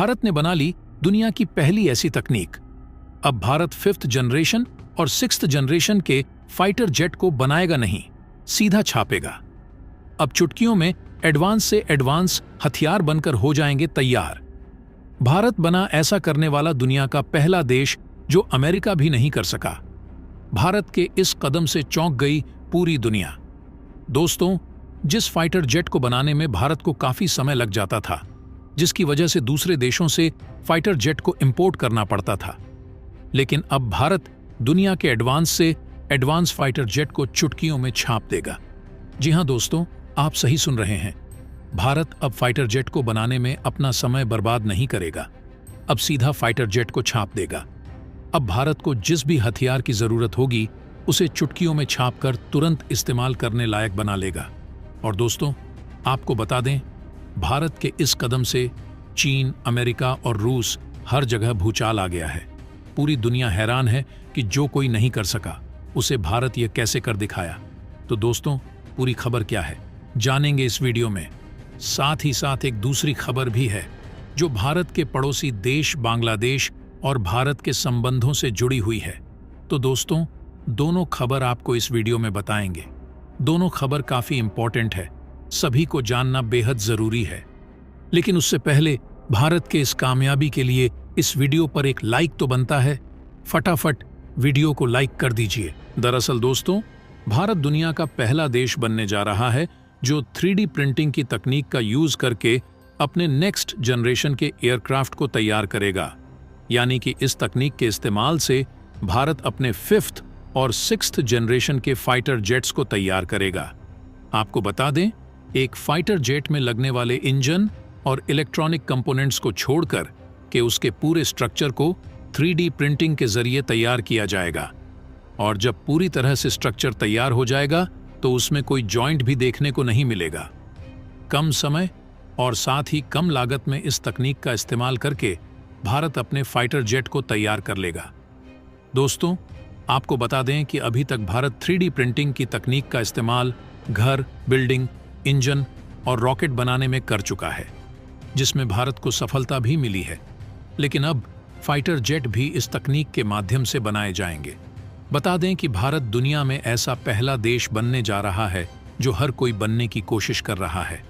भारत ने बना ली दुनिया की पहली ऐसी तकनीक। अब भारत 5th जनरेशन और 6th जनरेशन के फाइटर जेट को बनाएगा नहीं, सीधा छापेगा। अब चुटकियों में एडवांस से एडवांस हथियार बनकर हो जाएंगे तैयार। भारत बना ऐसा करने वाला दुनिया का पहला देश जो अमेरिका भी नहीं कर सका। भारत के इस कदम से चौंक गई पूरी दुनिया। दोस्तों, जिस फाइटर जेट को बनाने में भारत को काफी समय लग जाता था, जिसकी वजह से दूसरे देशों से फाइटर जेट को इंपोर्ट करना पड़ता था, लेकिन अब भारत दुनिया के एडवांस से एडवांस फाइटर जेट को चुटकियों में छाप देगा। जी हां दोस्तों, आप सही सुन रहे हैं। भारत अब फाइटर जेट को बनाने में अपना समय बर्बाद नहीं करेगा, अब सीधा फाइटर जेट को छाप देगा। अब भारत को जिस भी हथियार की जरूरत होगी उसे चुटकियों में छापकर तुरंत इस्तेमाल करने लायक बना लेगा। और दोस्तों, आपको बता दें, भारत के इस कदम से चीन, अमेरिका और रूस हर जगह भूचाल आ गया है। पूरी दुनिया हैरान है कि जो कोई नहीं कर सका उसे भारत ये कैसे कर दिखाया। तो दोस्तों, पूरी खबर क्या है जानेंगे इस वीडियो में। साथ ही साथ एक दूसरी खबर भी है जो भारत के पड़ोसी देश बांग्लादेश और भारत के संबंधों से जुड़ी हुई है। तो दोस्तों, दोनों खबर आपको इस वीडियो में बताएंगे। दोनों खबर काफी इंपॉर्टेंट है, सभी को जानना बेहद जरूरी है। लेकिन उससे पहले भारत के इस कामयाबी के लिए इस वीडियो पर एक लाइक तो बनता है। फटाफट वीडियो को लाइक कर दीजिए। दरअसल दोस्तों, भारत दुनिया का पहला देश बनने जा रहा है जो 3D प्रिंटिंग की तकनीक का यूज करके अपने नेक्स्ट जनरेशन के एयरक्राफ्ट को तैयार करेगा। यानी कि इस तकनीक के इस्तेमाल से भारत अपने 5th और 6th जनरेशन के फाइटर जेट्स को तैयार करेगा। आपको बता दें, एक फाइटर जेट में लगने वाले इंजन और इलेक्ट्रॉनिक कंपोनेंट्स को छोड़कर के उसके पूरे स्ट्रक्चर को 3D प्रिंटिंग के जरिए तैयार किया जाएगा। और जब पूरी तरह से स्ट्रक्चर तैयार हो जाएगा तो उसमें कोई जॉइंट भी देखने को नहीं मिलेगा। कम समय और साथ ही कम लागत में इस तकनीक का इस्तेमाल करके भारत अपने फाइटर जेट को तैयार कर लेगा। दोस्तों, आपको बता दें कि अभी तक भारत 3D प्रिंटिंग की तकनीक का इस्तेमाल घर, बिल्डिंग, इंजन और रॉकेट बनाने में कर चुका है, जिसमें भारत को सफलता भी मिली है। लेकिन अब फाइटर जेट भी इस तकनीक के माध्यम से बनाए जाएंगे। बता दें कि भारत दुनिया में ऐसा पहला देश बनने जा रहा है जो हर कोई बनने की कोशिश कर रहा है,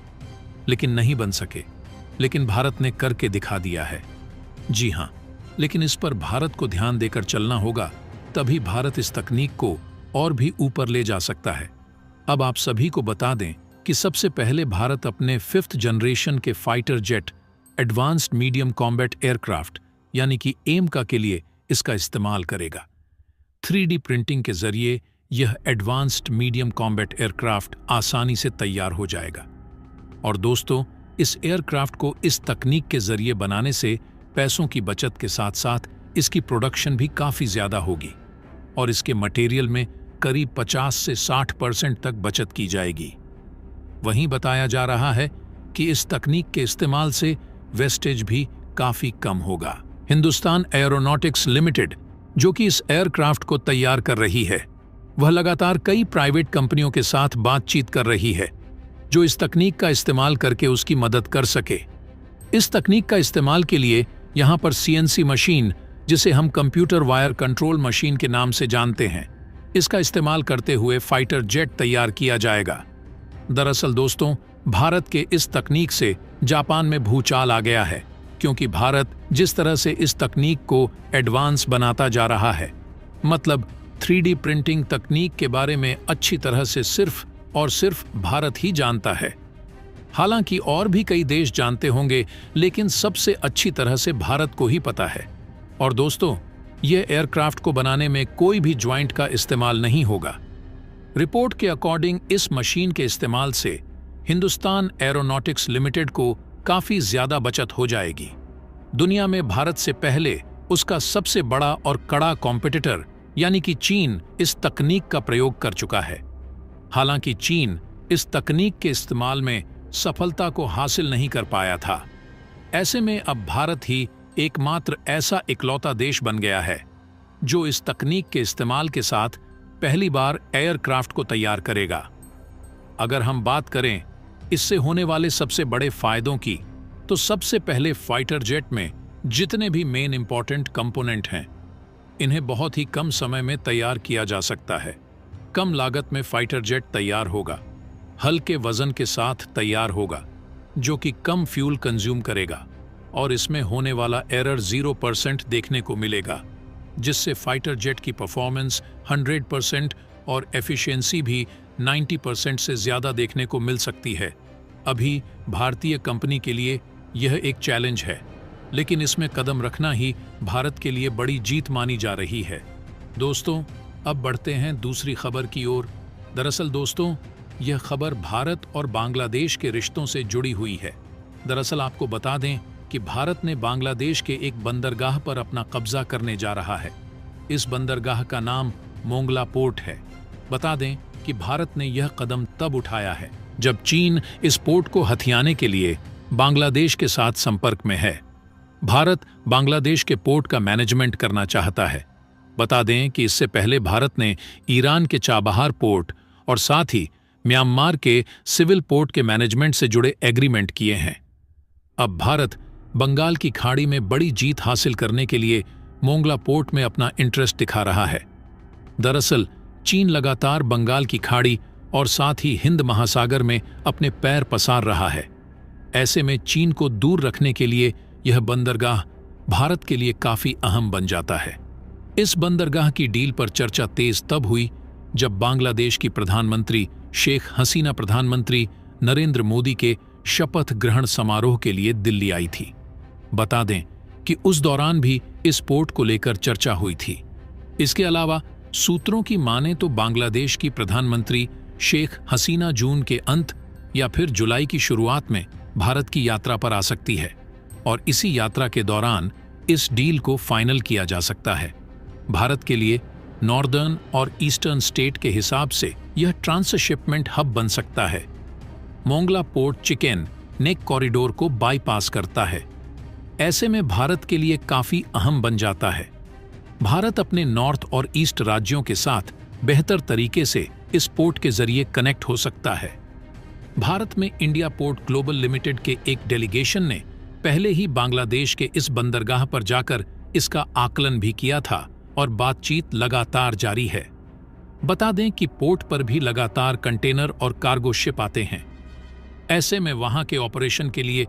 लेकिन नहीं बन सके। लेकिन भारत ने करके दिखा दिया है। जी हां, लेकिन इस पर भारत को ध्यान देकर चलना होगा, तभी भारत इस तकनीक को और भी ऊपर ले जा सकता है। अब आप सभी को बता दें कि सबसे पहले भारत अपने 5th जनरेशन के fighter jet advanced medium combat aircraft यानी कि एमका के लिए इसका इस्तेमाल करेगा। 3D प्रिंटिंग के जरिए यह एडवांस्ड मीडियम कॉम्बैट एयरक्राफ्ट आसानी से तैयार हो जाएगा। और दोस्तों, इस एयरक्राफ्ट को इस तकनीक के जरिए बनाने से पैसों की बचत के साथ साथ इसकी प्रोडक्शन भी काफी ज्यादा होगी और इसके मटेरियल में करीब 50 से 60% तक बचत की जाएगी। वहीं बताया जा रहा है कि इस तकनीक के इस्तेमाल से वेस्टेज भी काफी कम होगा। हिंदुस्तान एरोनॉटिक्स लिमिटेड, जो कि इस एयरक्राफ्ट को तैयार कर रही है, वह लगातार कई प्राइवेट कंपनियों के साथ बातचीत कर रही है जो इस तकनीक का इस्तेमाल करके उसकी मदद कर सके। इस तकनीक का इस्तेमाल के लिए यहां पर CNC मशीन, जिसे हम कंप्यूटर वायर कंट्रोल मशीन के नाम से जानते हैं, इसका इस्तेमाल करते हुए फाइटर जेट तैयार किया जाएगा। दरअसल दोस्तों, भारत के इस तकनीक से जापान में भूचाल आ गया है, क्योंकि भारत जिस तरह से इस तकनीक को एडवांस बनाता जा रहा है, मतलब 3D प्रिंटिंग तकनीक के बारे में अच्छी तरह से सिर्फ और सिर्फ भारत ही जानता है। हालांकि और भी कई देश जानते होंगे, लेकिन सबसे अच्छी तरह से भारत को ही पता है। और दोस्तों, यह एयरक्राफ्ट को बनाने में कोई भी ज्वाइंट का इस्तेमाल नहीं होगा। रिपोर्ट के अकॉर्डिंग इस मशीन के इस्तेमाल से हिंदुस्तान एरोनॉटिक्स लिमिटेड को काफी ज्यादा बचत हो जाएगी। दुनिया में भारत से पहले उसका सबसे बड़ा और कड़ा कॉम्पिटिटर यानी कि चीन इस तकनीक का प्रयोग कर चुका है। हालांकि चीन इस तकनीक के इस्तेमाल में सफलता को हासिल नहीं कर पाया था। ऐसे में अब भारत ही एकमात्र ऐसा इकलौता देश बन गया है जो इस तकनीक के इस्तेमाल के साथ पहली बार एयरक्राफ्ट को तैयार करेगा। अगर हम बात करें इससे होने वाले सबसे बड़े फायदों की, तो सबसे पहले फाइटर जेट में जितने भी मेन इंपॉर्टेंट कंपोनेंट हैं, इन्हें बहुत ही कम समय में तैयार किया जा सकता है। कम लागत में फाइटर जेट तैयार होगा, हल्के वजन के साथ तैयार होगा, जो कि कम फ्यूल कंज्यूम करेगा, और इसमें होने वाला एरर 0% देखने को मिलेगा, जिससे फाइटर जेट की परफॉर्मेंस 100% और एफिशिएंसी भी 90% से ज़्यादा देखने को मिल सकती है। अभी भारतीय कंपनी के लिए यह एक चैलेंज है, लेकिन इसमें कदम रखना ही भारत के लिए बड़ी जीत मानी जा रही है। दोस्तों, अब बढ़ते हैं दूसरी खबर की ओर। दरअसल दोस्तों, यह खबर भारत और बांग्लादेश के रिश्तों से जुड़ी हुई है। दरअसल आपको बता दें कि भारत ने बांग्लादेश के एक बंदरगाह पर अपना कब्जा करने जा रहा है। इस बंदरगाह का नाम मोंगला पोर्ट है। बता दें कि भारत ने यह कदम तब उठाया है जब चीन इस पोर्ट को हथियाने के लिए बांग्लादेश के साथ संपर्क में है। भारत बांग्लादेश के पोर्ट का मैनेजमेंट करना चाहता है। बता दें कि इससे पहले भारत ने ईरान के चाबहार पोर्ट और साथ ही म्यांमार के सिविल पोर्ट के मैनेजमेंट से जुड़े एग्रीमेंट किए हैं। अब भारत बंगाल की खाड़ी में बड़ी जीत हासिल करने के लिए मोंगला पोर्ट में अपना इंटरेस्ट दिखा रहा है। दरअसल चीन लगातार बंगाल की खाड़ी और साथ ही हिंद महासागर में अपने पैर पसार रहा है। ऐसे में चीन को दूर रखने के लिए यह बंदरगाह भारत के लिए काफी अहम बन जाता है। इस बंदरगाह की डील पर चर्चा तेज तब हुई जब बांग्लादेश की प्रधानमंत्री शेख हसीना प्रधानमंत्री नरेंद्र मोदी के शपथ ग्रहण समारोह के लिए दिल्ली आई थी। बता दें कि उस दौरान भी इस पोर्ट को लेकर चर्चा हुई थी। इसके अलावा सूत्रों की माने तो बांग्लादेश की प्रधानमंत्री शेख हसीना जून के अंत या फिर जुलाई की शुरुआत में भारत की यात्रा पर आ सकती है, और इसी यात्रा के दौरान इस डील को फाइनल किया जा सकता है। भारत के लिए नॉर्दर्न और ईस्टर्न स्टेट के हिसाब से यह ट्रांसशिपमेंट हब बन सकता है। मोंगला पोर्ट चिकेन नेक कॉरिडोर को बाईपास करता है। ऐसे में भारत के लिए काफी अहम बन जाता है। भारत अपने नॉर्थ और ईस्ट राज्यों के साथ बेहतर तरीके से इस पोर्ट के जरिए कनेक्ट हो सकता है। भारत में इंडिया पोर्ट ग्लोबल लिमिटेड के एक डेलीगेशन ने पहले ही बांग्लादेश के इस बंदरगाह पर जाकर इसका आकलन भी किया था और बातचीत लगातार जारी है। बता दें कि पोर्ट पर भी लगातार कंटेनर और कार्गो शिप आते हैं। ऐसे में वहां के ऑपरेशन के लिए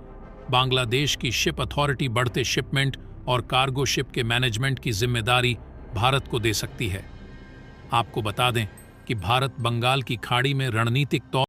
बांग्लादेश की शिप अथॉरिटी बढ़ते शिपमेंट और कार्गो शिप के मैनेजमेंट की जिम्मेदारी भारत को दे सकती है। आपको बता दें कि भारत बंगाल की खाड़ी में रणनीतिक तौर